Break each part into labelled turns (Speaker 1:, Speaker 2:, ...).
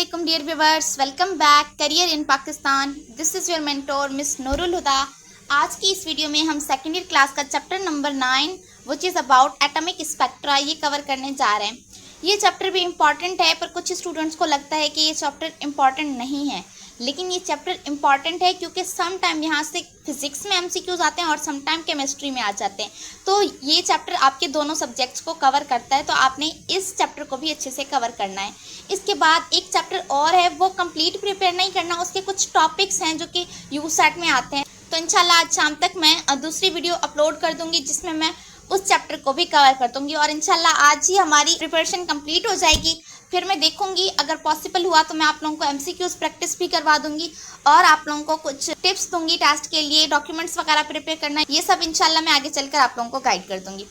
Speaker 1: Assalamualaikum dear viewers, welcome back Career in Pakistan. This is your mentor Miss Nurul Huda. आज की इस video में हम second year class का chapter number 9 which is about atomic spectra ये cover करने जा रहे हैं। ये चैप्टर भी इम्पॉर्टेंट है, पर कुछ स्टूडेंट्स को लगता है कि ये चैप्टर इम्पॉर्टेंट नहीं है, लेकिन ये चैप्टर इम्पॉर्टेंट है क्योंकि सम टाइम यहाँ से फिजिक्स में एमसीक्यूज आते हैं और सम टाइम केमिस्ट्री में आ जाते हैं। तो ये चैप्टर आपके दोनों सब्जेक्ट्स को कवर करता है, तो आपने इस चैप्टर को भी अच्छे से कवर करना है। इसके बाद एक चैप्टर और है, वो कंप्लीट प्रिपेयर नहीं करना, उसके कुछ टॉपिक्स हैं जो कि यूसेट में आते हैं। तो इंशाल्लाह आज शाम तक मैं दूसरी वीडियो अपलोड कर दूंगी जिसमें मैं उस चैप्टर को भी कवर कर दूंगी, और इंशाल्लाह आज ही हमारी प्रिपरेशन कंप्लीट हो जाएगी। फिर मैं देखूंगी अगर पॉसिबल हुआ तो मैं आप लोगों को एमसीक्यूज प्रैक्टिस भी करवा दूंगी और आप लोगों को कुछ टिप्स दूंगी टेस्ट के लिए, डॉक्यूमेंट्स वगैरह प्रिपेयर करना, ये सब इंशाल्लाह मैं आगे चलकर आप लोगों को गाइड कर दूंगी।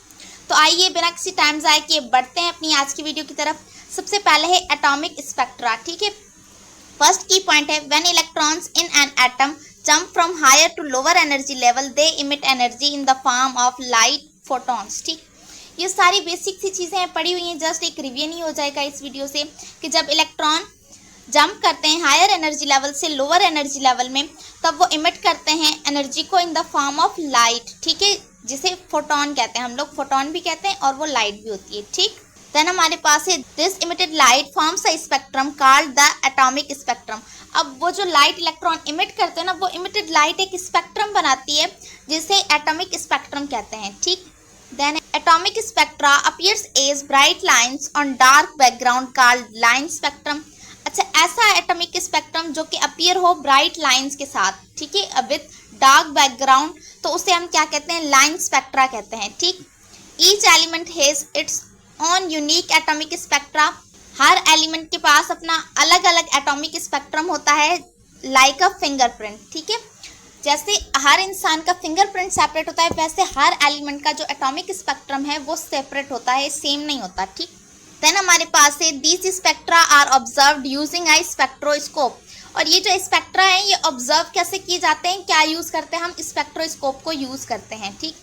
Speaker 1: तो आइए बिना किसी टाइम ज़ाया किए बढ़ते हैं अपनी आज की वीडियो की तरफ। सबसे पहले है एटॉमिक स्पेक्ट्रा। ठीक है, फर्स्ट की पॉइंट है when electrons in an atom jump from higher to lower energy level they emit energy in the form of light photons. ठीक, ये सारी बेसिक सी चीज़ें पढ़ी हुई हैं, जस्ट एक रिवीजन ही हो जाएगा इस वीडियो से कि जब इलेक्ट्रॉन जंप करते हैं हायर एनर्जी लेवल से लोअर एनर्जी लेवल में, तब वो इमिट करते हैं एनर्जी को इन द फॉर्म ऑफ लाइट। ठीक है, जिसे फोटोन कहते हैं, हम लोग फोटोन भी कहते हैं और वो लाइट भी होती है। ठीक, देन हमारे पास है this emitted light forms a spectrum called the atomic spectrum. अब वो जो लाइट इलेक्ट्रॉन इमिट करते हैं ना, वो इमिटेड लाइट एक स्पेक्ट्रम बनाती है जिसे एटॉमिक स्पेक्ट्रम कहते हैं। ठीक, then atomic spectra appears as bright lines on dark background called line spectrum। अच्छा, ऐसा एटॉमिक स्पेक्ट्रम जो कि अपीयर हो ब्राइट लाइंस के साथ, ठीक है, विद डार्क बैकग्राउंड, तो उसे हम क्या कहते हैं, लाइन स्पेक्ट्रा कहते हैं। ठीक, each element has its on unique atomic spectra. Her element के पास अपना अलग अलग एटॉमिक स्पेक्ट्रम होता है, लाइक अ फिंगरप्रिंट। ठीक है, जैसे हर इंसान का फिंगरप्रिंट सेपरेट होता है, वैसे हर एलिमेंट का जो एटॉमिक स्पेक्ट्रम है वो सेपरेट होता है, सेम नहीं होता। ठीक, देन हमारे पास है these spectra are observed using a spectroscope. और ये जो स्पेक्ट्रा है ये ऑब्जर्व कैसे किए जाते हैं, क्या यूज़ करते हैं, हम स्पेक्ट्रोस्कोप को यूज़ करते हैं। ठीक,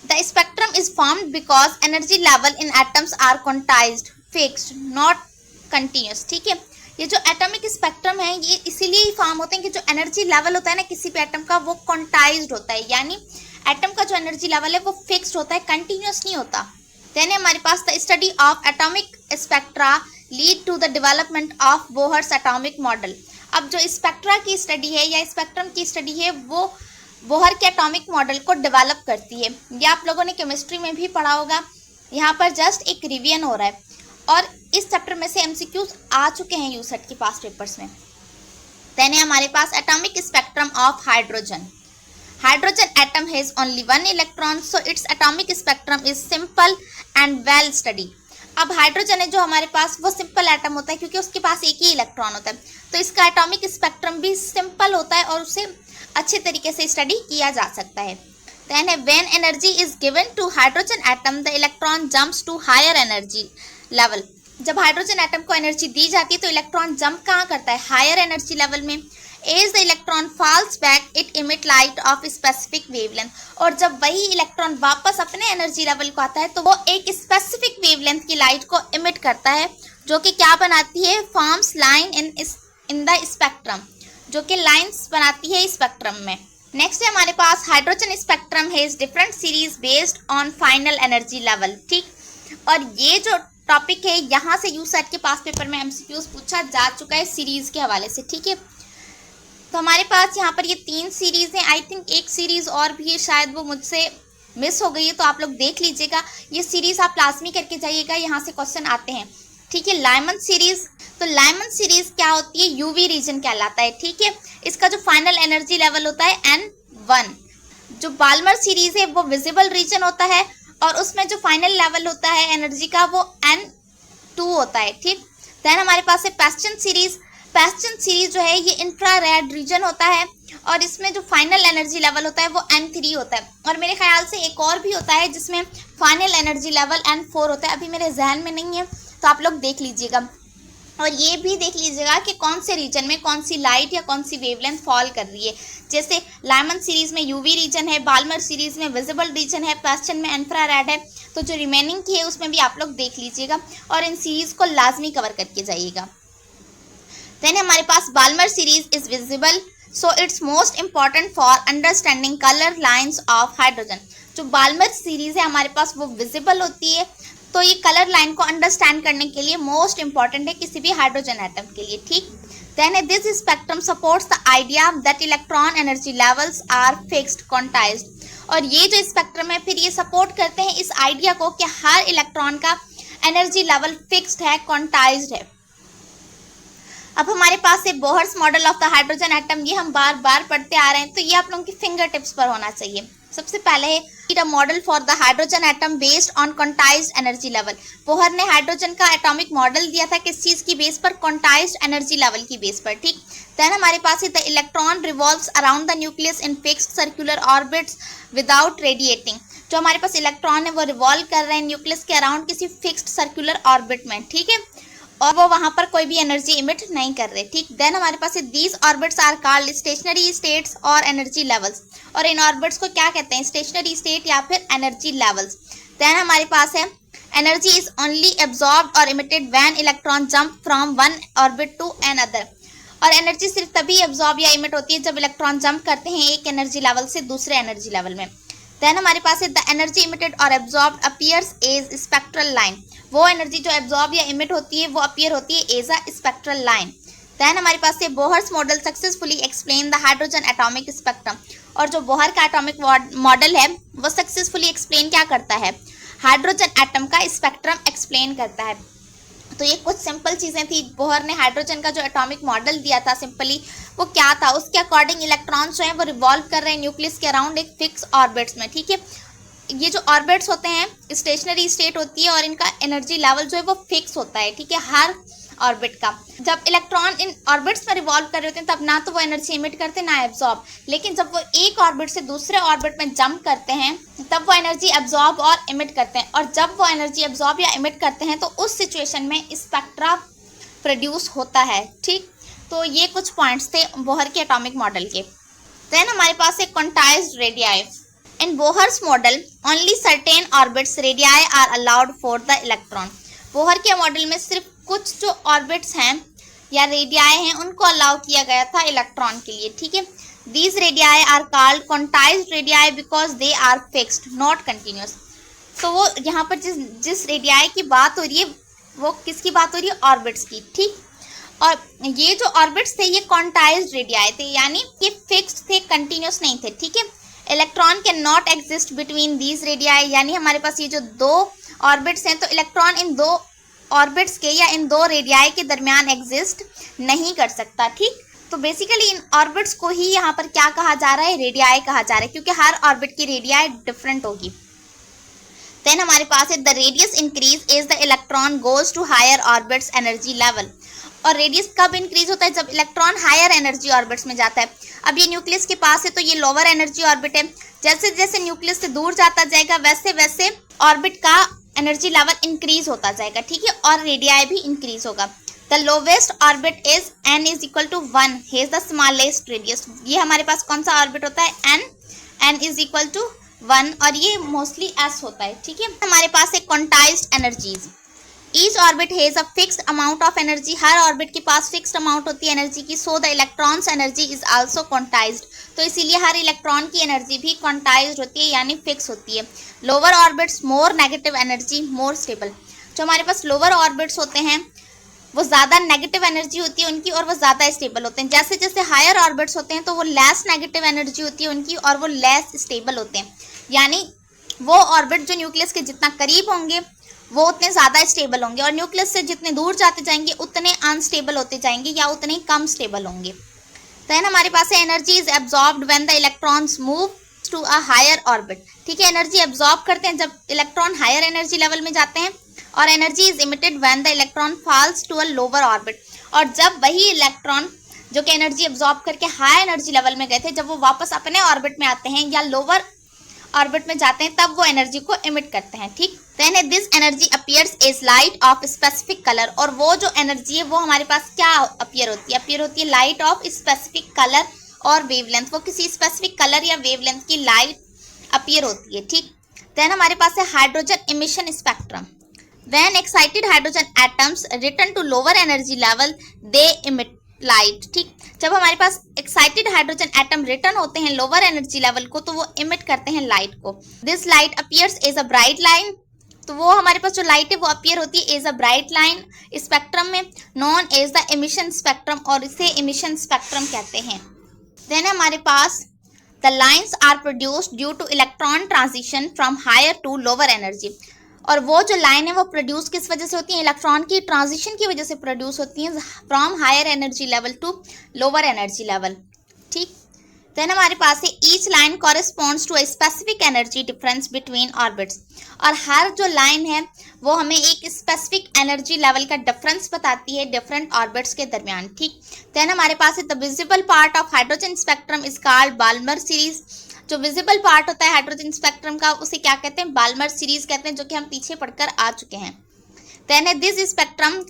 Speaker 1: the spectrum is formed because energy level in atoms are quantised fixed not continuous. ठीक है, ये जो एटॉमिक स्पेक्ट्रम है ये इसीलिए ही फॉर्म होते हैं कि जो एनर्जी लेवल होता है ना किसी भी एटम का, वो क्वांटाइज्ड होता है, यानी एटम का जो एनर्जी लेवल है वो फिक्स्ड होता है, कंटिन्यूस नहीं होता। देन हमारे पास the study of atomic spectra lead to the development of Bohr's atomic model. अब जो स्पेक्ट्रा की स्टडी है या स्पेक्ट्रम की स्टडी है वो बोहर के एटॉमिक मॉडल को डेवलप करती है। ये आप लोगों ने केमिस्ट्री में भी पढ़ा होगा, यहाँ पर जस्ट एक रिवीजन हो रहा है। और इस चैप्टर में से एमसीक्यूज आ चुके हैं यूसेट के पास पेपर्स में। देन है हमारे पास atomic spectrum of hydrogen. Hydrogen atom has only one electron, so it's atomic spectrum is simple and well study. अब हाइड्रोजन है जो हमारे पास, वो सिंपल एटम होता है क्योंकि उसके पास एक ही इलेक्ट्रॉन होता है, तो इसका एटॉमिक स्पेक्ट्रम भी सिंपल होता है और उसे अच्छे तरीके से स्टडी किया जा सकता है। देन है when energy is given to hydrogen atom the electron jumps to higher energy level. जब हाइड्रोजन एटम को एनर्जी दी जाती है तो इलेक्ट्रॉन जंप कहाँ करता है, हायर एनर्जी लेवल में। As the electron falls back it emit light of specific wavelength. और जब वही इलेक्ट्रॉन वापस अपने एनर्जी लेवल को आता है तो वो एक स्पेसिफिक वेवलेंथ की लाइट को इमिट करता है, जो कि क्या बनाती है, forms line in the spectrum, जो कि लाइन्स बनाती है स्पेक्ट्रम में। नेक्स्ट है हमारे पास hydrogen spectrum has different series based on final energy level. ठीक, और ये जो टॉपिक है यहाँ से यूसेट के पास पेपर में एमसीक्यूज पूछा जा चुका है सीरीज के हवाले से। ठीक है, तो हमारे पास यहाँ पर ये 3 सीरीज हैं। आई थिंक एक सीरीज और भी है, शायद वो मुझसे मिस हो गई है, तो आप लोग देख लीजिएगा। ये सीरीज आप लाजमी करके जाइएगा, यहाँ से क्वेश्चन आते हैं। ठीक है, लाइमन सीरीज, तो लाइमन सीरीज क्या होती है, यूवी रीजन कहलाता है। ठीक है, इसका जो फाइनल एनर्जी लेवल होता है N1। जो बाल्मर सीरीज है वो विजिबल रीजन होता है और उसमें जो फाइनल लेवल होता है एनर्जी का वो N2 होता है। ठीक, देन हमारे पास है पैस्चन सीरीज। पैस्चन सीरीज जो है ये इंफ्रारेड रीजन होता है और इसमें जो फाइनल एनर्जी लेवल होता है वो N3 होता है। और मेरे ख्याल से एक और भी होता है जिसमें फाइनल एनर्जी लेवल N4 होता है, अभी मेरे जहन में नहीं है, तो आप लोग देख लीजिएगा। और ये भी देख लीजिएगा कि कौन से रीजन में कौन सी लाइट या कौन सी वेवलेंथ फॉल कर रही है। जैसे लाइमन सीरीज में यूवी रीजन है, बाल्मर सीरीज में विजिबल रीजन है, पैस्चन में इंफ्रारेड है। तो जो रिमेनिंग की है उसमें भी आप लोग देख लीजिएगा और इन सीरीज को लाजमी कवर करके जाइएगा। देन हमारे पास Balmer series is visible, so it's most important for understanding colour lines of hydrogen. जो बाल्मर सीरीज है हमारे पास वो विजिबल होती है, तो ये कलर लाइन को अंडरस्टैंड करने के लिए मोस्ट इंपॉर्टेंट है किसी भी हाइड्रोजन एटम के लिए, ठीक। Then this spectrum supports the idea that electron energy levels are fixed quantised. और ये जो स्पेक्ट्रम है फिर ये सपोर्ट करते हैं इस आइडिया को कि हर इलेक्ट्रॉन का एनर्जी लेवल फिक्स्ड है, क्वांटाइज्ड है। अब हमारे पास है Bohr's model of the hydrogen atom, ये हम बार बार पढ़ते आ रहे हैं, तो ये आप लोगों की फिंगर टिप्स पर होना चाहिए। सबसे पहले है the model for the hydrogen atom based on quantized energy level. Bohr ने हाइड्रोजन का एटॉमिक मॉडल दिया था किस चीज की बेस पर, क्वांटाइज्ड एनर्जी लेवल की बेस पर, ठीक। देन हमारे पास है the electron revolves around the nucleus in fixed circular orbits without radiating. जो हमारे पास इलेक्ट्रॉन है वो रिवॉल्व कर रहे हैं न्यूक्लियस के अराउंड किसी फिक्स्ड सर्कुलर ऑर्बिट में, ठीक है, और वो वहां पर कोई भी एनर्जी इमिट नहीं कर रहे, ठीक। देन हमारे पास these orbits are called stationary states और एनर्जी लेवल्स। और इन ऑर्बिट्स को क्या कहते हैं, स्टेशनरी स्टेट या फिर एनर्जी लेवल्स। देन हमारे पास है एनर्जी इज ओनली एब्जॉर्ब्ड और emitted when electron jump from one orbit to another. और एनर्जी सिर्फ तभी एब्जॉर्ब या इमिट होती है जब इलेक्ट्रॉन जंप करते हैं एक एनर्जी लेवल से दूसरे एनर्जी लेवल में। देन हमारे पास है द एनर्जी इमिटेड और absorbed appears as spectral line. वो एनर्जी जो एब्जॉर्ब या इमिट होती है वो अपीयर होती है as a spectral line. Then हमारे पास है Bohr's model successfully explain the hydrogen atomic spectrum. और जो बोहर का एटॉमिक मॉडल है वो सक्सेसफुली एक्सप्लेन क्या करता है, हाइड्रोजन एटम का स्पेक्ट्रम एक्सप्लेन करता है। तो ये कुछ सिंपल चीज़ें थी। बोहर ने हाइड्रोजन का जो एटॉमिक मॉडल दिया था सिंपली वो क्या था, उसके अकॉर्डिंग इलेक्ट्रॉन्स जो हैं वो रिवॉल्व कर रहे हैं न्यूक्लियस के अराउंड एक फिक्स ऑर्बिट्स में, ठीक है। ये जो ऑर्बिट्स होते हैं स्टेशनरी स्टेट होती है और इनका एनर्जी लेवल जो है वो फिक्स होता है, ठीक है, हर ऑर्बिट का। जब इलेक्ट्रॉन इन ऑर्बिट्स में रिवॉल्व कर रहे होते हैं तब ना तो वो एनर्जी इमिट करते ना एब्जॉर्ब, लेकिन जब वो एक ऑर्बिट से दूसरे ऑर्बिट में जंप करते हैं तब वो एनर्जी एब्जॉर्ब और इमिट करते हैं। और जब वो एनर्जी एब्जॉर्ब या इमिट करते हैं तो उस सिचुएशन में स्पेक्ट्रा प्रोड्यूस होता है, ठीक। तो ये कुछ पॉइंट्स थे बोहर के एटॉमिक मॉडल के। देन हमारे पास एक quantised radii. In Bohr's model only certain orbits radii are allowed for the electron. Bohr के मॉडल में सिर्फ कुछ जो ऑर्बिट्स हैं या रेडियाई हैं उनको अलाउ किया गया था इलेक्ट्रॉन के लिए, ठीक है। These radii are called quantised radii because they are fixed not continuous. तो वो यहाँ पर जिस रेडियाई की बात हो रही है वो किसकी बात हो रही है, ऑर्बिट्स की, ठीक। और ये जो ऑर्बिट्स थे ये क्वांटाइज्ड रेडियाई थे, यानी ये फिक्स्ड थे, कंटिन्यूस नहीं थे, ठीक है। Electron can not exist between these radii, यानी हमारे पास ये जो दो ऑर्बिट्स हैं तो इलेक्ट्रॉन इन दो ऑर्बिट्स के या इन दो रेडियाई के दरमियान एग्जिस्ट नहीं कर सकता, ठीक। तो बेसिकली इन ऑर्बिट्स को ही यहाँ पर क्या कहा जा रहा है, रेडियाई कहा जा रहा है, क्योंकि हर ऑर्बिट की रेडियाई डिफरेंट होगी। देन हमारे पास है the radius increase as the electron goes to higher orbits energy level. और रेडियस कब इंक्रीज होता है, जब इलेक्ट्रॉन हायर एनर्जी ऑर्बिट्स में जाता है। अब ये न्यूक्लियस के पास है तो ये लोअर एनर्जी ऑर्बिट है, जैसे जैसे न्यूक्लियस से दूर जाता जाएगा वैसे वैसे ऑर्बिट का एनर्जी लेवल इंक्रीज होता जाएगा, ठीक है, और रेडियाई भी इंक्रीज होगा। The lowest orbit is n is equal to 1 has the smallest radius. ये हमारे पास कौन सा ऑर्बिट होता है, n इज इक्वल टू 1 और ये मोस्टली s होता है, ठीक है। हमारे पास है quantized energies. Each orbit has a fixed amount of energy. Her orbit के पास फिक्स्ड अमाउंट होती है एनर्जी की। So the electrons energy is also quantized. तो इसीलिए हर इलेक्ट्रॉन की एनर्जी भी क्वांटाइज्ड होती है, यानी फिक्स होती है। Lower orbits more negative energy more stable. जो हमारे पास लोअर ऑर्बिट्स होते हैं वो ज़्यादा नेगेटिव एनर्जी होती है उनकी और वो ज़्यादा स्टेबल होते हैं। जैसे जैसे हायर ऑर्बिट्स होते हैं तो वो लेस नेगेटिव एनर्जी होती है उनकी और वो लेस स्टेबल होते हैं। यानी वो ऑर्बिट जो न्यूक्लियस के जितना करीब होंगे वो उतने ज़्यादा स्टेबल होंगे और न्यूक्लियस से जितने दूर जाते जाएंगे उतने अनस्टेबल होते जाएंगे या उतने कम स्टेबल होंगे। देन हमारे पास है energy is absorbed when the electrons move to a higher orbit. ठीक है, एनर्जी एब्जॉर्ब करते हैं जब इलेक्ट्रॉन हायर एनर्जी लेवल में जाते हैं। और energy is emitted when the electron falls to a lower orbit. और जब वही इलेक्ट्रॉन जो कि एनर्जी एब्जॉर्ब करके हाई एनर्जी लेवल में गए थे, जब वो वापस अपने ऑर्बिट में आते हैं या लोअर ऑर्बिट में जाते हैं तब वो एनर्जी को इमिट करते हैं। ठीक, then this energy appears as light of specific colour. और वो जो एनर्जी है वो हमारे पास क्या अपीयर होती है? अपीयर होती है लाइट ऑफ स्पेसिफिक कलर और वेवलेंथ। वो किसी स्पेसिफिक कलर या वेवलेंथ की लाइट अपीयर होती है। ठीक, देन हमारे पास है hydrogen emission spectrum. When excited hydrogen atoms return to lower energy level, they emit light. ठीक, जब हमारे पास एक्साइटेड हाइड्रोजन एटम रिटर्न होते हैं लोअर एनर्जी लेवल को तो वो इमिट करते हैं लाइट को। This light appears as a bright line, तो वो हमारे पास जो लाइट है वो अपीयर होती है as a bright line spectrum में, known as the emission spectrum, और इसे एमिशन स्पेक्ट्रम कहते हैं। देन हमारे पास the lines are produced due to electron transition from higher to lower energy, और वो जो लाइन है वो प्रोड्यूस किस वजह से होती है, इलेक्ट्रॉन की ट्रांजिशन की वजह से प्रोड्यूस होती है from higher energy level to lower energy level. ठीक, देन हमारे पास है each line corresponds to a specific energy difference between orbits, और हर जो लाइन है वो हमें एक स्पेसिफिक एनर्जी लेवल का डिफरेंस बताती है डिफरेंट ऑर्बिट्स के दरमियान। ठीक, देन हमारे पास है the visible part of hydrogen spectrum is called Balmer series, जो विजिबल पार्ट होता है हाइड्रोजन स्पेक्ट्रम का उसे क्या कहते हैं, बाल्मर सीरीज कहते हैं, जो कि हम पीछे पढ़कर आ चुके हैं। देन है this spectrum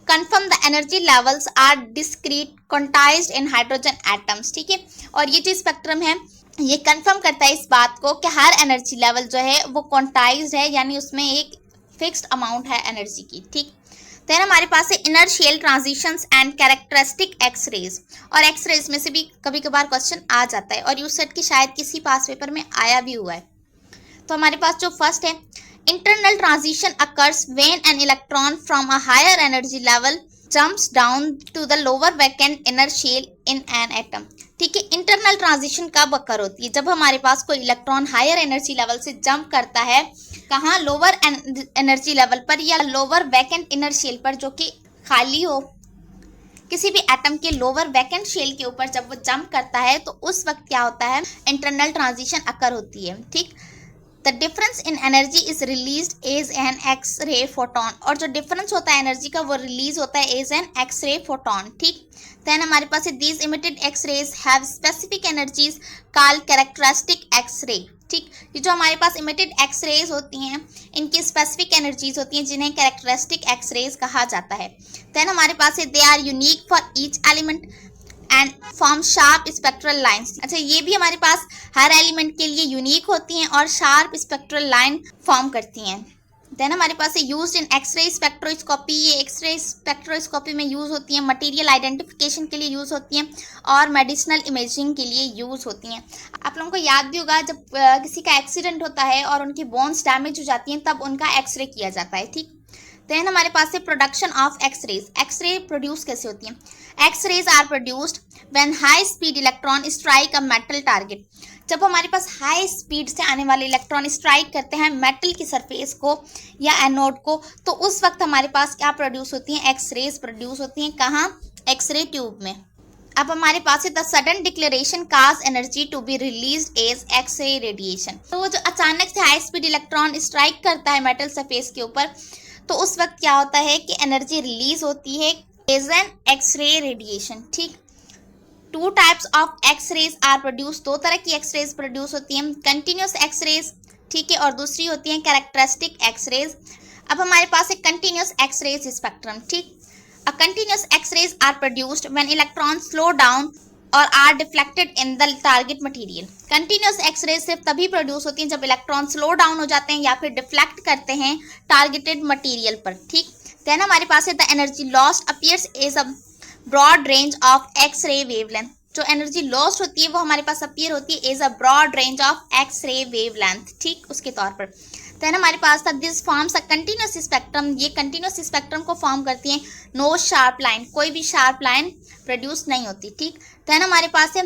Speaker 1: confirm the energy levels are discrete quantised in hydrogen atoms. ठीक है, और ये जो स्पेक्ट्रम है ये कन्फर्म करता है इस बात को कि हर एनर्जी लेवल जो है वो क्वांटाइज्ड है, यानी उसमें एक फिक्स्ड अमाउंट है एनर्जी की। ठीक, देन हमारे पास है inertial transitions and characteristic X rays, और एक्सरेज में से भी कभी कभार क्वेश्चन आ जाता है और यूसेट की शायद किसी पास पेपर में आया भी हुआ है। तो हमारे पास जो फर्स्ट है internal transition occurs when an electron from a higher energy level jumps down to the lower vacant inner shell in an atom. ठीक है, इंटरनल ट्रांजिशन कब अकर होती है, जब हमारे पास कोई इलेक्ट्रॉन हायर एनर्जी लेवल से जंप करता है कहाँ, लोअर एनर्जी लेवल पर या लोअर वैकेंट इनर शेल पर, जो कि खाली हो। किसी भी एटम के लोअर वैकेंट शेल के ऊपर जब वो जंप करता है तो उस वक्त क्या होता है, इंटरनल ट्रांजिशन अकर होती है। ठीक, the difference in energy is released as an X ray photon, और जो डिफरेंस होता है एनर्जी का वो रिलीज होता है as an X ray photon. ठीक, देन हमारे पास है these emitted X rays have specific energies called characteristic X ray. ठीक, ये जो हमारे पास इमिटेड एक्स रेज होती हैं इनकी स्पेसिफिक एनर्जीज होती हैं जिन्हें कैरेक्टरिस्टिक एक्स रेज कहा जाता है। देन हमारे पास है they are unique for each element and form sharp spectral lines. अच्छा, ये भी हमारे पास हर एलिमेंट के लिए यूनिक होती हैं और शार्प स्पेक्ट्रल लाइन फॉर्म करती हैं। देन हमारे पास है यूज्ड इन एक्सरे स्पेक्ट्रोस्कोपी, ये एक्सरे स्पेक्ट्रोस्कोपी में यूज़ होती हैं, मटेरियल आइडेंटिफिकेशन के लिए यूज़ होती हैं और मेडिसिनल इमेजिंग के लिए यूज़ होती हैं। आप लोगों को याद भी होगा जब किसी का एक्सीडेंट होता है और उनकी बोन्स डैमेज हो जाती हैं तब उनका एक्सरे किया जाता है। ठीक, देन हमारे पास है production of X rays, X ray produce कैसे होती हैं, X rays are produced when high speed electron strike a metal target, जब हमारे पास हाई स्पीड से आने वाले इलेक्ट्रॉन स्ट्राइक करते हैं मेटल की सरफेस को या एनोड को, तो उस वक्त हमारे पास क्या प्रोड्यूस होती हैं, एक्सरेज प्रोड्यूस होती हैं। कहाँ, एक्सरे ट्यूब में। अब हमारे पास है the sudden deceleration cause energy to be released as X ray radiation, तो वो जो अचानक से हाई स्पीड इलेक्ट्रॉन स्ट्राइक करता है मेटल सरफेस के ऊपर तो उस वक्त क्या होता है कि एनर्जी रिलीज होती है एज एन एक्सरे रेडिएशन। ठीक, two types of X rays are produce, दो तरह की एक्सरेज प्रोड्यूस होती हैं, कंटिन्यूस एक्सरेज, ठीक है, और दूसरी होती है कैरेक्टरिस्टिक एक्सरेज। अब हमारे पास है कंटिन्यूस एक्सरेज स्पेक्ट्रम। ठीक, a continuous x-rays are produced when electron slow down और are deflected in the target material. Continuous x-rays सिर्फ तभी प्रोड्यूस होती हैं जब इलेक्ट्रॉन स्लो डाउन हो जाते हैं या फिर डिफ्लेक्ट करते हैं टारगेटेड मटेरियल पर। ठीक, देन हमारे पास है the energy lost appears as a broad range of X ray wavelength, जो एनर्जी लॉस्ट होती है वो हमारे पास अपीयर होती है as a broad range of X ray wavelength. ठीक, उसके तौर पर देन हमारे पास था this forms a continuous spectrum, ये कंटिन्यूस स्पेक्ट्रम को फॉर्म करती है, नो शार्प लाइन, कोई भी शार्प लाइन प्रोड्यूस नहीं होती। ठीक, देन हमारे पास है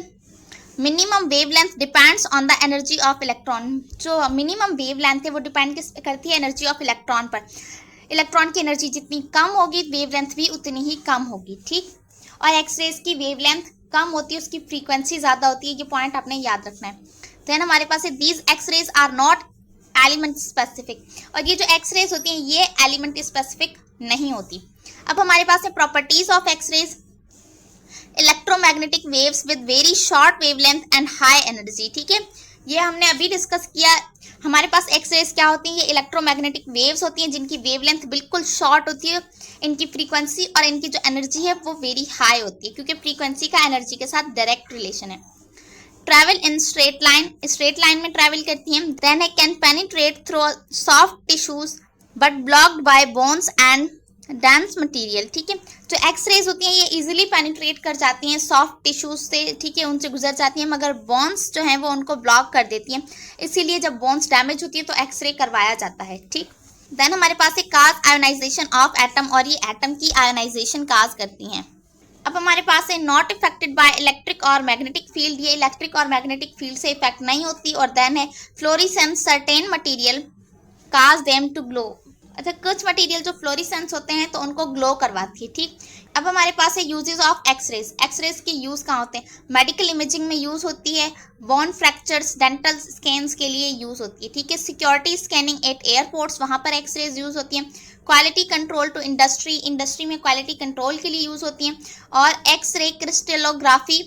Speaker 1: minimum wavelength depends on the energy of electron, जो मिनिमम वेवलेंथ है वो डिपेंड करती है एनर्जी ऑफ इलेक्ट्रॉन पर। इलेक्ट्रॉन की एनर्जी जितनी कम होगी वेवलेंथ भी उतनी ही कम होगी। ठीक, और एक्सरेज की वेवलेंथ कम होती है उसकी फ्रीक्वेंसी ज़्यादा होती है, ये पॉइंट आपने याद रखना है। देन हमारे पास है these X rays are not element specific, और ये जो एक्सरेज होती हैं ये एलिमेंट स्पेसिफिक नहीं होती। अब हमारे पास है properties of X rays, electromagnetic waves with very short wavelength and high energy. ठीक है, ये हमने अभी डिस्कस किया। हमारे पास एक्सरेज क्या होती हैं, ये इलेक्ट्रोमैग्नेटिक वेव्स होती हैं जिनकी वेवलेंथ बिल्कुल शॉर्ट होती है, इनकी फ्रीक्वेंसी और इनकी जो एनर्जी है वो वेरी हाई होती है क्योंकि फ्रीक्वेंसी का एनर्जी के साथ डायरेक्ट रिलेशन है। Travel in straight line, straight line में ट्रैवल करती हैं। देन है can penetrate through soft tissues but blocked by bones and dense material, ठीक है। जो एक्सरेज होती हैं ये इजीली पेनिट्रेट कर जाती हैं सॉफ्ट टिश्यूज से, ठीक है, उनसे गुजर जाती हैं, मगर बोन्स जो हैं वो उनको ब्लॉक कर देती हैं। इसीलिए जब बोन्स डैमेज होती है तो एक्सरे करवाया जाता है, ठीक। देन हमारे पास एक काज आयोनाइजेशन ऑफ एटम, और ये एटम की आयोनाइजेशन काज करती हैं। अब हमारे पास है नॉट इफेक्टेड बाय इलेक्ट्रिक और मैग्नेटिक फील्ड, ये इलेक्ट्रिक और मैग्नेटिक फील्ड से इफेक्ट नहीं होती। और देन है fluorescence certain material cause them to glow, अच्छा कुछ मटेरियल जो फ्लोरिसेंस होते हैं तो उनको ग्लो करवाती है, ठीक। अब हमारे पास है यूजेस ऑफ एक्सरेज, एक्सरेज के यूज कहाँ होते हैं? मेडिकल इमेजिंग में यूज होती है, बोन फ्रैक्चर्स डेंटल स्कैन्स के लिए यूज होती है, ठीक है। सिक्योरिटी स्कैनिंग एट एयरपोर्ट्स, वहाँ पर एक्सरेज यूज होती है। Quality control to industry, industry में क्वालिटी कंट्रोल के लिए यूज होती हैं। और X ray crystallography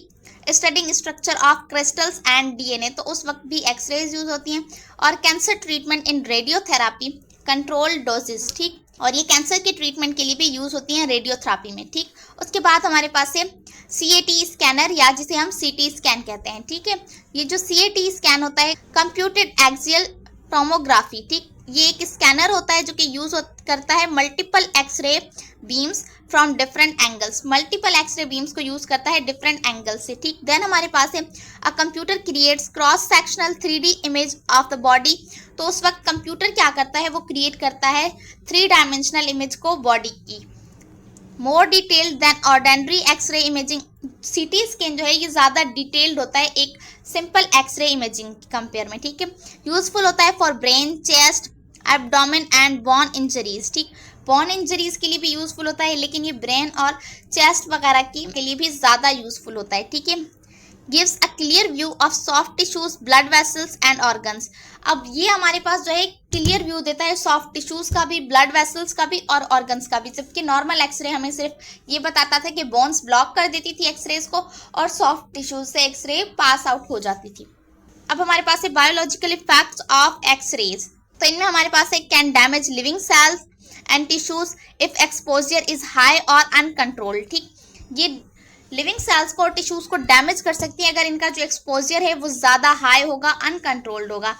Speaker 1: studying structure of crystals and DNA, तो उस वक्त भी एक्सरेज यूज होती हैं। और cancer treatment in radiotherapy control doses, ठीक, और ये कैंसर के ट्रीटमेंट के लिए भी यूज होती हैं रेडियोथेरापी में, ठीक। उसके बाद हमारे पास है सीएटी स्कैनर, या जिसे हम सीटी स्कैन कहते हैं, ठीक है। ये जो सीएटी स्कैन होता है कंप्यूटेड एक्सियल टोमोग्राफी, ठीक, ये एक स्कैनर होता है जो कि यूज करता है multiple x-ray beams from different angles, multiple x-ray beams को यूज करता है डिफरेंट एंगल से, ठीक। देन हमारे पास है a computer creates cross sectional 3D image of the body, तो उस वक्त कंप्यूटर क्या करता है, वो क्रिएट करता है 3 डायमेंशनल इमेज को बॉडी की। More detailed than ordinary x-ray imaging, CT scan जो है ये ज़्यादा डिटेल्ड होता है एक सिंपल एक्सरे इमेजिंग कंपेयर में, ठीक है। यूजफुल होता है for brain, chest, abdomen and bone injuries, ठीक। बोन इंजरीज के लिए भी यूजफुल होता है, लेकिन ये ब्रेन और चेस्ट वगैरह के लिए भी ज़्यादा यूजफुल होता है, ठीक है। Gives a clear view of soft tissues, blood vessels and organs, अब ये हमारे पास जो है क्लियर व्यू देता है सॉफ्ट टिश्यूज का भी, ब्लड वेसल्स का भी और ऑर्गन्स का भी, जबकि नॉर्मल एक्सरे हमें सिर्फ ये बताता था कि बोन्स ब्लॉक कर देती थी एक्सरेज को और सॉफ्ट टिश्यूज से एक्सरे पास आउट हो जाती थी। अब हमारे पास है बायोलॉजिकल इफेक्ट्स ऑफ एक्सरेज, तो इनमें हमारे पास है can damage living cells and tissues if exposure is high और अनकंट्रोल्ड, ठीक। ये लिविंग सेल्स को और टिश्यूज को डैमेज कर सकती है अगर इनका जो एक्सपोजर है वो ज़्यादा हाई होगा, अनकंट्रोल्ड होगा।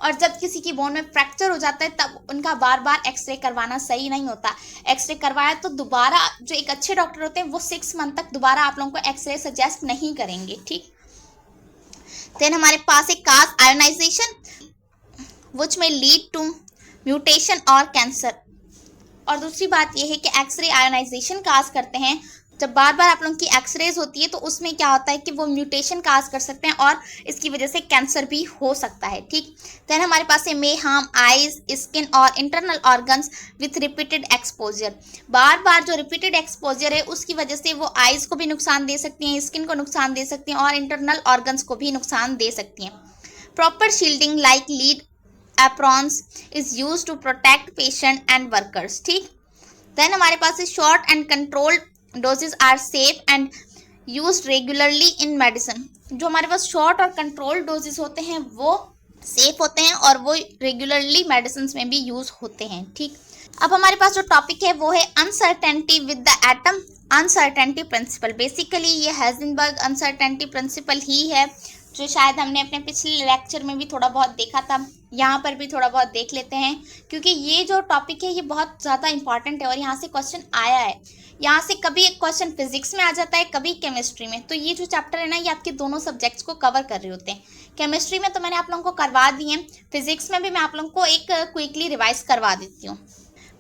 Speaker 1: और जब किसी की बोन में फ्रैक्चर हो जाता है तब उनका बार बार एक्सरे करवाना सही नहीं होता। एक्सरे करवाया तो दोबारा जो एक अच्छे डॉक्टर होते हैं वो 6 मंथ तक दोबारा आप लोगों को एक्सरे सजेस्ट नहीं करेंगे, ठीक। देन हमारे पास एक काज आयोनाइजेशन विच में लीड टू म्यूटेशन और कैंसर, और दूसरी बात यह है कि एक्सरे आयोनाइजेशन काज करते हैं, जब बार बार आप लोगों की एक्सरेज होती है तो उसमें क्या होता है कि वो म्यूटेशन काज कर सकते हैं और इसकी वजह से कैंसर भी हो सकता है, ठीक। देन हमारे पास है मे हार्म आईज, स्किन और internal organs with repeated exposure, बार बार जो रिपीटेड एक्सपोजर है उसकी वजह से वो आईज को भी नुकसान दे सकती हैं, स्किन को नुकसान दे सकती हैं और इंटरनल ऑर्गन्स को भी नुकसान दे सकती हैं। Proper shielding like lead aprons is use to protect patient and workers, ठीक। देन हमारे पास है short and controlled doses are safe and used regularly in medicine, जो हमारे पास शॉर्ट और कंट्रोल डोजेज होते हैं वो सेफ होते हैं और वो रेगुलरली मेडिसिन में भी यूज होते हैं, ठीक। अब हमारे पास जो टॉपिक है वो है uncertainty with the atom uncertainty principle, basically ये हाइजेनबर्ग अनसर्टेनिटी प्रिंसिपल ही है जो शायद हमने अपने पिछले लेक्चर में भी थोड़ा बहुत देखा था, यहाँ पर भी थोड़ा बहुत देख लेते हैं क्योंकि ये जो टॉपिक है ये बहुत ज़्यादा इंपॉर्टेंट है और यहाँ से क्वेश्चन आया है। यहाँ से कभी एक क्वेश्चन फिजिक्स में आ जाता है, कभी केमिस्ट्री में, तो ये जो चैप्टर है ना ये आपके दोनों सब्जेक्ट्स को कवर कर रहे होते हैं। केमिस्ट्री में तो मैंने आप लोगों को करवा दी है, फिजिक्स में भी मैं आप लोगों को एक क्विकली रिवाइज करवा देती हूँ।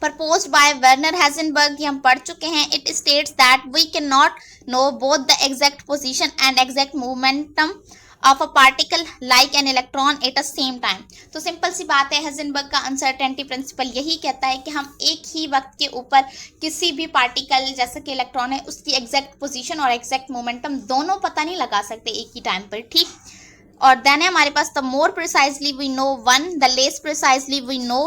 Speaker 1: प्रपोज्ड बाय वर्नर हाइजेनबर्ग, ये हम पढ़ चुके हैं। It states that we can not know both the exact position and exact momentum of a particle like an electron at a same time, तो सिंपल सी बात है, हाइजेनबर्ग का अनसर्टेनिटी प्रिंसिपल यही कहता है कि हम एक ही वक्त के ऊपर किसी भी पार्टिकल जैसे कि इलेक्ट्रॉन है उसकी एग्जैक्ट पोजीशन और एग्जैक्ट मोमेंटम दोनों पता नहीं लगा सकते एक ही टाइम पर, ठीक। और देन है हमारे पास the more precisely we know one the less precisely we know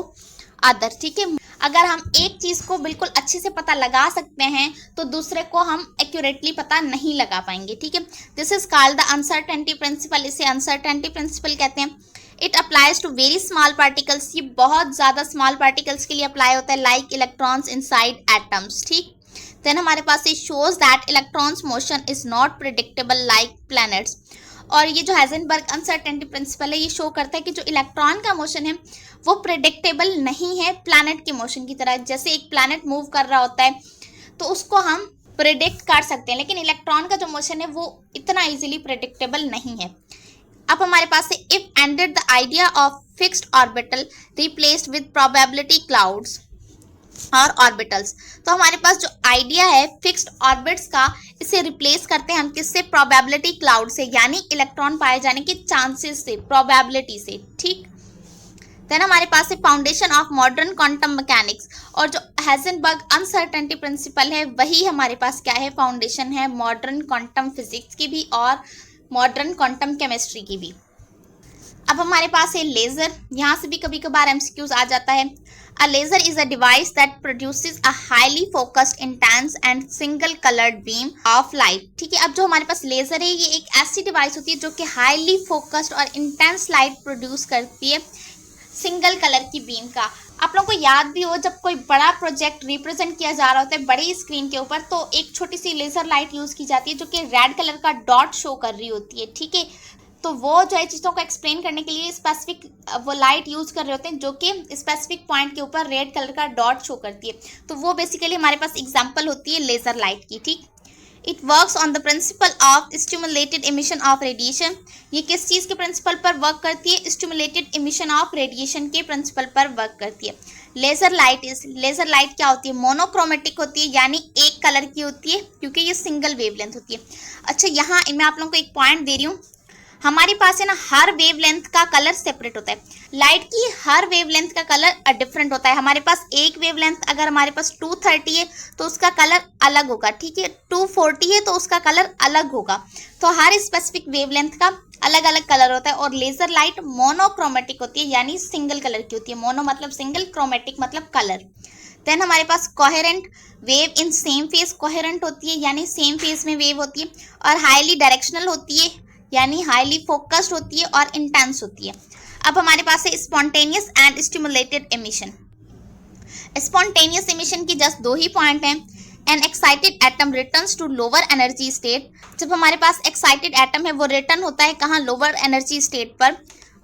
Speaker 1: other, ठीक है। अगर हम एक चीज़ को बिल्कुल अच्छे से पता लगा सकते हैं तो दूसरे को हम एक्यूरेटली पता नहीं लगा पाएंगे, ठीक है। This is called the uncertainty principle, इसे अनसर्टेनिटी प्रिंसिपल कहते हैं। It applies to very small particles, ये बहुत ज़्यादा स्मॉल पार्टिकल्स के लिए अप्लाई होता है, लाइक इलेक्ट्रॉन्स इनसाइड एटम्स, ठीक। देन हमारे पास ये shows that electrons motion is not predictable like planets, और ये जो हाइजेनबर्ग अनसर्टेनिटी प्रिंसिपल है ये शो करता है कि जो इलेक्ट्रॉन का मोशन है वो प्रेडिक्टेबल नहीं है प्लैनेट के मोशन की तरह। जैसे एक प्लैनेट मूव कर रहा होता है तो उसको हम प्रेडिक्ट कर सकते हैं, लेकिन इलेक्ट्रॉन का जो मोशन है वो इतना इजीली प्रेडिक्टेबल नहीं है। अब हमारे पास है if ended the idea of fixed orbital replaced with probability clouds और ऑर्बिटल्स। तो हमारे पास जो आइडिया है फिक्स्ड ऑर्बिट्स का, इसे रिप्लेस करते हैं हम किससे? प्रोबेबिलिटी क्लाउड से, यानी इलेक्ट्रॉन पाए जाने के चांसेस से, प्रोबेबिलिटी से। ठीक, देन हमारे पास है foundation of modern quantum mechanics, और जो हाइजेनबर्ग अनसर्टेनिटी प्रिंसिपल है वही हमारे पास क्या है? फाउंडेशन है मॉडर्न क्वांटम फिजिक्स की भी और मॉडर्न क्वांटम केमिस्ट्री की भी। अब हमारे पास है लेजर। यहाँ से भी कभी कभार एमसीक्यूज आ जाता है। A laser is a device that produces a highly focused intense and single coloured beam of light. ठीक है, अब जो हमारे पास लेजर है ये एक ऐसी डिवाइस होती है जो कि हाईली फोकस्ड और इंटेंस लाइट प्रोड्यूस करती है सिंगल कलर की बीम का। आप लोगों को याद भी हो जब कोई बड़ा प्रोजेक्ट रिप्रेजेंट किया जा रहा होता है बड़ी स्क्रीन के ऊपर, तो एक छोटी सी लेजर लाइट यूज की जाती है जो कि रेड कलर का डॉट शो कर रही होती है। ठीक है, तो वो जो है चीज़ों को एक्सप्लेन करने के लिए स्पेसिफिक वो लाइट यूज कर रहे होते हैं जो कि स्पेसिफिक पॉइंट के ऊपर रेड कलर का डॉट शो करती है। तो वो बेसिकली हमारे पास एग्जांपल होती है लेजर लाइट की। ठीक, it works on the principle of stimulated emission of radiation. ये किस चीज़ के प्रिंसिपल पर वर्क करती है? स्टिमुलेटेड इमिशन ऑफ रेडिएशन के प्रिंसिपल पर वर्क करती है। लेजर लाइट क्या होती है? मोनोक्रोमेटिक होती है, यानी एक कलर की होती है क्योंकि ये सिंगल वेवलेंथ होती है। अच्छा, यहाँ मैं आप लोगों को एक पॉइंट दे रही हूँ, हमारे पास है ना हर वेवलेंथ का कलर सेपरेट होता है। लाइट की हर वेवलेंथ का कलर डिफरेंट होता है। हमारे पास एक वेवलेंथ अगर हमारे पास 230 है तो उसका कलर अलग होगा। ठीक है, 240 है तो उसका कलर अलग होगा। तो हर स्पेसिफिक वेवलेंथ का अलग अलग कलर होता है। और लेजर लाइट मोनोक्रोमेटिक होती है, यानी सिंगल कलर की होती है। मोनो मतलब सिंगल, क्रोमेटिक मतलब कलर। देन हमारे पास coherent wave in same phase, coherent होती है यानी सेम फेज में वेव होती है। और हाईली डायरेक्शनल होती है यानी हाईली फोकस्ड होती है और इंटेंस होती है। अब हमारे पास है spontaneous and stimulated emission. Spontaneous emission की जस्ट दो ही पॉइंट हैं। An excited atom returns to lower energy state. जब हमारे पास एक्साइटेड एटम है वो रिटर्न होता है कहाँ? लोअर एनर्जी स्टेट पर,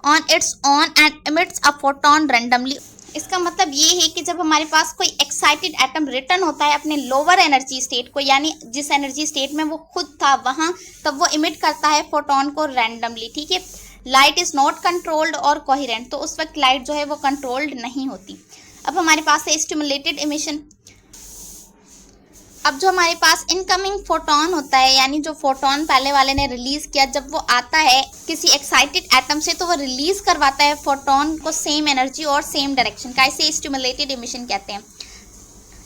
Speaker 1: on its own and emits a photon randomly. इसका मतलब ये है कि जब हमारे पास कोई एक्साइटेड एटम रिटर्न होता है अपने लोअर एनर्जी स्टेट को, यानी जिस एनर्जी स्टेट में वो खुद था वहाँ, तब वो इमिट करता है फोटोन को रैंडमली। ठीक है, लाइट इज नॉट कंट्रोल्ड और कोहेरेंट, तो उस वक्त लाइट जो है वो कंट्रोल्ड नहीं होती। अब हमारे पास है स्टिमुलेटेड इमिशन। अब जो हमारे पास इनकमिंग फोटोन होता है, यानी जो फोटोन पहले वाले ने रिलीज किया, जब वो आता है किसी एक्साइटेड एटम से तो वो रिलीज करवाता है फोटोन को सेम एनर्जी और सेम डायरेक्शन का। इसे स्टिमुलेटेड इमिशन कहते हैं।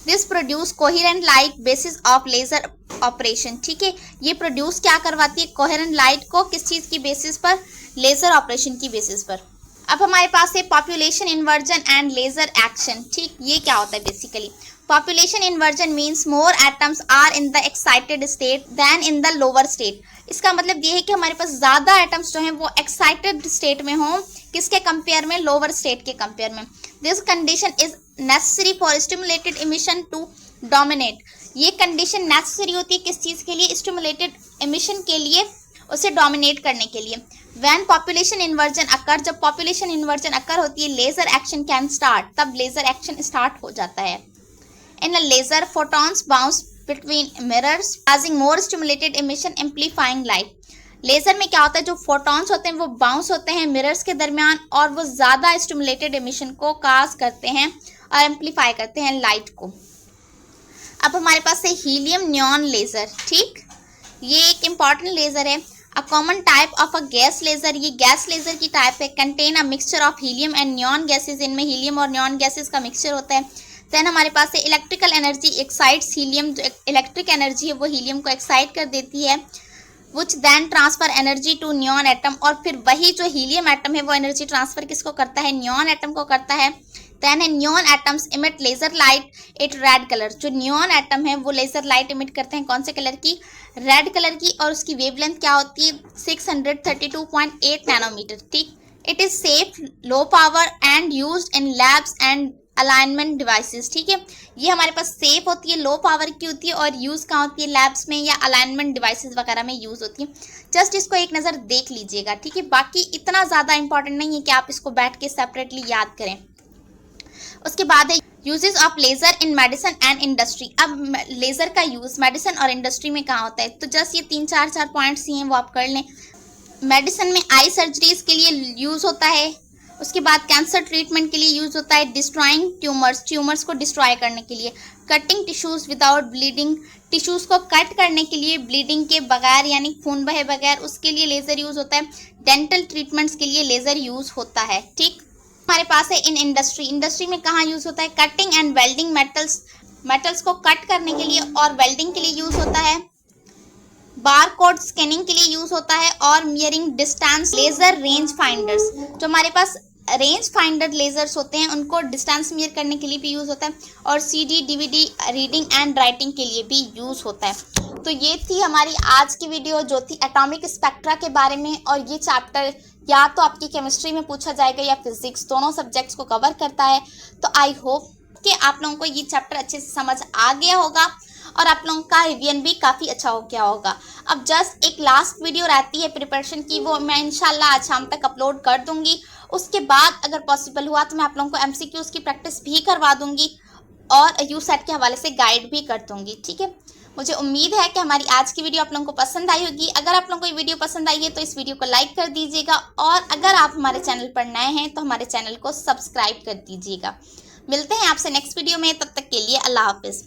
Speaker 1: This produce coherent light basis of laser operation. ठीक है, ये प्रोड्यूस क्या करवाती है? कोहेरेंट लाइट को किस चीज़ की बेसिस पर? लेजर ऑपरेशन की बेसिस पर। अब हमारे पास है population inversion and laser action. ठीक, ये क्या होता है basically? Population inversion means more atoms are in the excited state than in the lower state. इसका मतलब ये है कि हमारे पास ज़्यादा एटम्स जो हैं वो एक्साइटेड स्टेट में हों, किसके कंपेयर में? लोअर स्टेट के कंपेयर में। This condition is necessary for stimulated emission to dominate. ये कंडीशन नेसेसरी होती है किस चीज़ के लिए? स्टिमुलेटेड इमिशन के लिए, उसे डोमिनेट करने के लिए। व्हेन पॉपुलेशन इन्वर्जन अकर, जब पॉपुलेशन इन्वर्जन अकर होती है, लेजर एक्शन कैन स्टार्ट, तब लेजर एक्शन स्टार्ट हो जाता है। In a laser, photons bounce between mirrors, causing more stimulated emission, amplifying light. Laser में क्या होता है? जो फोटॉन्स होते हैं वो बाउंस होते हैं मिरर्स के दरमियान और वो ज़्यादा स्टिमुलेटेड एमिशन को काज करते हैं और एम्पलीफाई करते हैं लाइट को। अब हमारे पास है हीलियम नियॉन लेजर। ठीक, ये एक इम्पॉर्टेंट लेजर है। A common type of a gas laser, ये गैस लेजर की टाइप है। Contain a mixture of helium and neon gases, इनमें हीलियम और नियॉन गैसेज का मिक्सचर होता है। देन हमारे पास है इलेक्ट्रिकल एनर्जी एक्साइट्स हीलियम, जो इलेक्ट्रिक एनर्जी है वो हीलियम को एक्साइट कर देती है, which then transfer energy to neon atom. और फिर वही जो हीलियम एटम है वो एनर्जी ट्रांसफर किसको करता है? नियॉन एटम को करता है। देन है neon atoms emit laser light at red colour. जो नियॉन एटम है वो लेजर लाइट इमिट करते हैं कौन से कलर की? रेड कलर की। और उसकी वेवलेंथ क्या होती है? 632.8 नैनोमीटर। ठीक, it is safe, low power and used in labs and alignment devices, ठीक है। ये हमारे पास सेफ होती है, लो पावर की होती है और यूज़ कहाँ होती है, लैब्स में या अलाइनमेंट डिवाइसेस वगैरह में यूज़ होती है। जस्ट इसको एक नज़र देख लीजिएगा, ठीक है। बाकी इतना ज़्यादा इंपॉर्टेंट नहीं है कि आप इसको बैठ के सेपरेटली याद करें। उसके बाद है uses of laser in medicine and industry. अब लेज़र का यूज़ मेडिसिन और इंडस्ट्री में कहाँ होता है, तो जस्ट ये 3-4 पॉइंट्स ही हैं, वो आप कर लें। मेडिसिन में आई सर्जरीज के लिए यूज़ होता है। उसके बाद कैंसर ट्रीटमेंट के लिए यूज़ होता है। डिस्ट्रॉइंग ट्यूमर्स को डिस्ट्रॉय करने के लिए। Cutting tissues without bleeding, tissues को कट करने के लिए ब्लीडिंग के बगैर, यानी खून बहे बगैर, उसके लिए लेज़र यूज़ होता है। डेंटल ट्रीटमेंट्स के लिए लेज़र यूज़ होता है, ठीक। हमारे पास है इन इंडस्ट्री में कहाँ यूज़ होता है, कटिंग एंड वेल्डिंग, मेटल्स को कट करने के लिए और वेल्डिंग के लिए यूज़ होता है। बारकोड स्कैनिंग के लिए यूज़ होता है और मियरिंग डिस्टेंस लेज़र रेंज फाइंडर्स, जो हमारे पास रेंज फाइंडर लेजर्स होते हैं उनको डिस्टेंस मियर करने के लिए भी यूज़ होता है। और CD DVD reading and writing के लिए भी यूज़ होता है। तो ये थी हमारी आज की वीडियो, जो थी एटॉमिक स्पेक्ट्रा के बारे में। और ये चैप्टर या तो आपकी केमिस्ट्री में पूछा जाएगा या फिजिक्स, दोनों सब्जेक्ट्स को कवर करता है। तो आई होप कि आप लोगों को ये चैप्टर अच्छे से समझ आ गया होगा और आप लोगों का रिवीजन भी काफ़ी अच्छा हो गया होगा। अब जस्ट एक लास्ट वीडियो रहती है प्रिपरेशन की, वो मैं इंशाल्लाह आज शाम तक अपलोड कर दूंगी। उसके बाद अगर पॉसिबल हुआ तो मैं आप लोगों को एमसीक्यूज़ की प्रैक्टिस भी करवा दूंगी और यूसेट के हवाले से गाइड भी कर दूंगी, ठीक है। मुझे उम्मीद है कि हमारी आज की वीडियो आप लोगों को पसंद आई होगी। अगर आप लोगों को ये वीडियो पसंद आई है तो इस वीडियो को लाइक कर दीजिएगा और अगर आप हमारे चैनल पर नए हैं तो हमारे चैनल को सब्सक्राइब कर दीजिएगा। मिलते हैं आपसे नेक्स्ट वीडियो में, तब तक के लिए अल्लाह हाफिज़।